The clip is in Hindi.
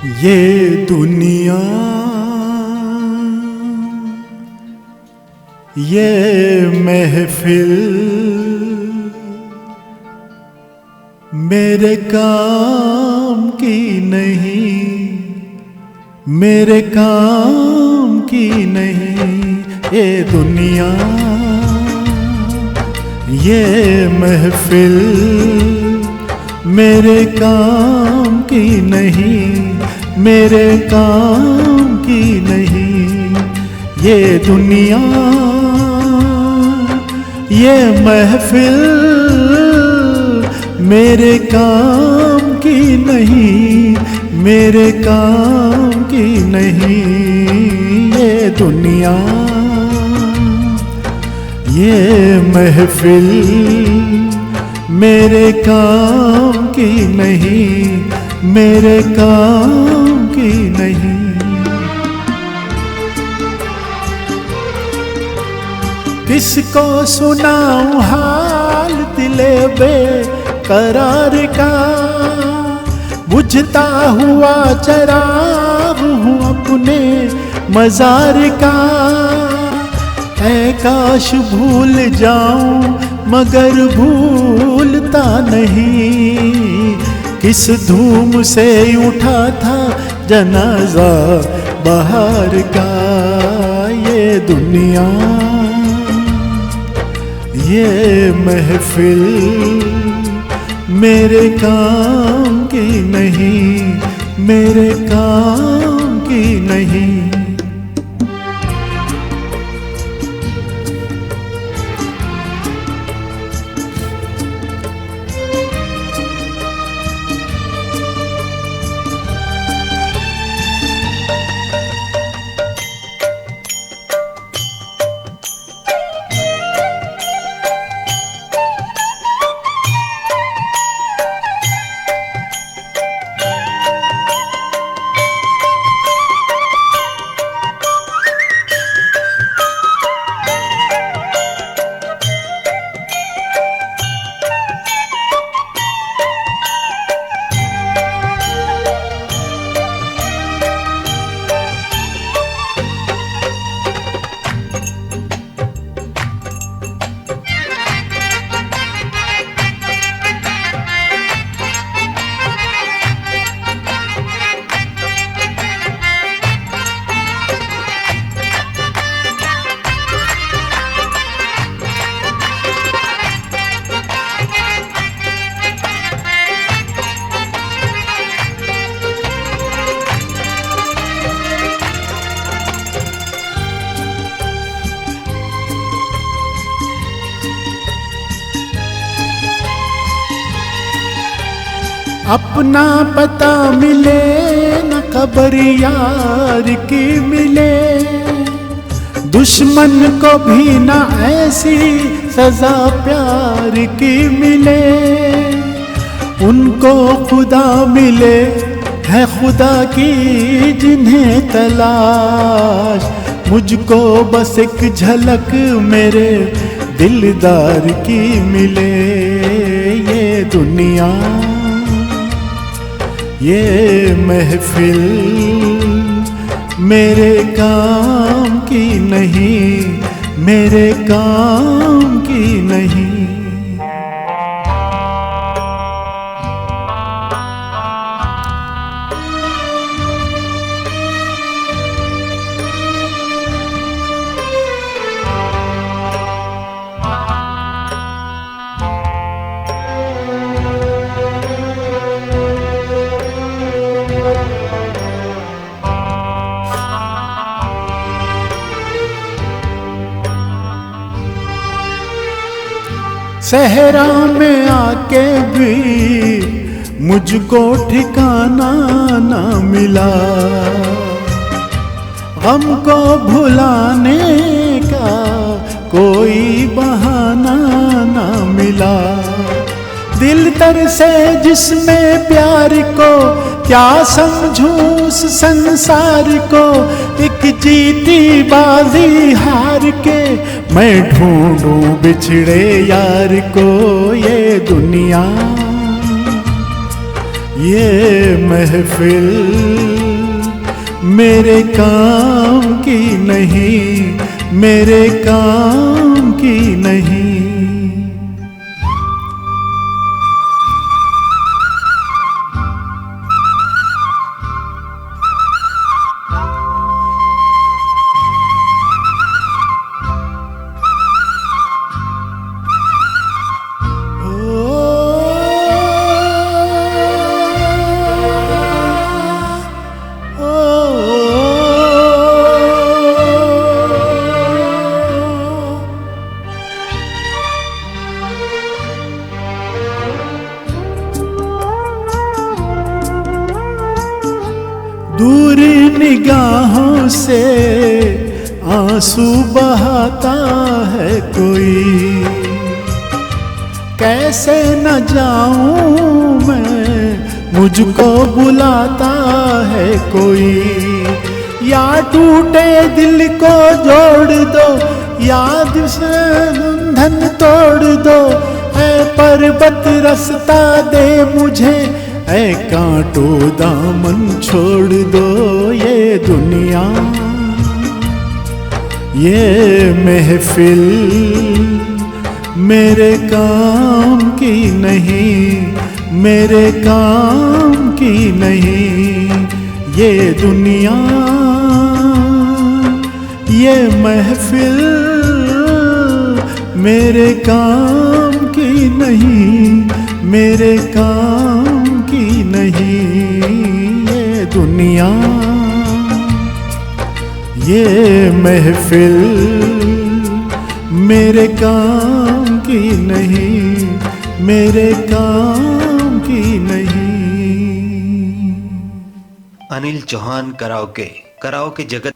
ये दुनिया ये महफिल मेरे काम की नहीं, मेरे काम की नहीं। ये दुनिया ये महफिल मेरे काम की नहीं, मेरे काम की नहीं। ये दुनिया ये महफिल मेरे काम की नहीं, मेरे काम की नहीं। ये दुनिया ये महफिल मेरे काम की नहीं, मेरे काम की नहीं। किसको सुनाऊं हाल दिले बेकरार का, बुझता हुआ चराग हूँ अपने मजार का। ऐ काश भूल जाऊं मगर भूलता नहीं, किस धूम से उठा था जनाजा बहार का। ये दुनिया ये महफिल मेरे काम की नहीं, मेरे काम की नहीं। अपना पता मिले न खबर यार की मिले, दुश्मन को भी न ऐसी सजा प्यार की मिले। उनको खुदा मिले है खुदा की जिन्हें तलाश, मुझको बस एक झलक मेरे दिलदार की मिले। ये दुनिया ये महफिल मेरे काम की नहीं, मेरे काम की नहीं। सहरा में आके भी मुझको ठिकाना ना मिला, गम को भुलाने का कोई बहाना ना मिला। दिल तरसे जिसमें प्यार को क्या समझूं उस संसार को, एक जीती बाजी हार के मैं ढूंढूं बिछड़े यार को। ये दुनिया ये महफिल मेरे काम की नहीं, मेरे काम की नहीं। दूर निगाहों से आंसू बहाता है कोई, कैसे न जाऊं मैं, मुझको बुलाता है कोई। या टूटे दिल को जोड़ दो, याद से बंधन तोड़ दो, ऐ पर्वत रास्ता दे मुझे, ऐ कांटो दामन छोड़ दो। ये दुनिया, ये महफिल मेरे काम की नहीं, मेरे काम की नहीं। ये दुनिया, ये महफिल मेरे काम की नहीं, मेरे काम की नहीं। ये दुनिया, ये महफिल मेरे काम की नहीं, मेरे काम की नहीं। अनिल चौहान कराओके जगत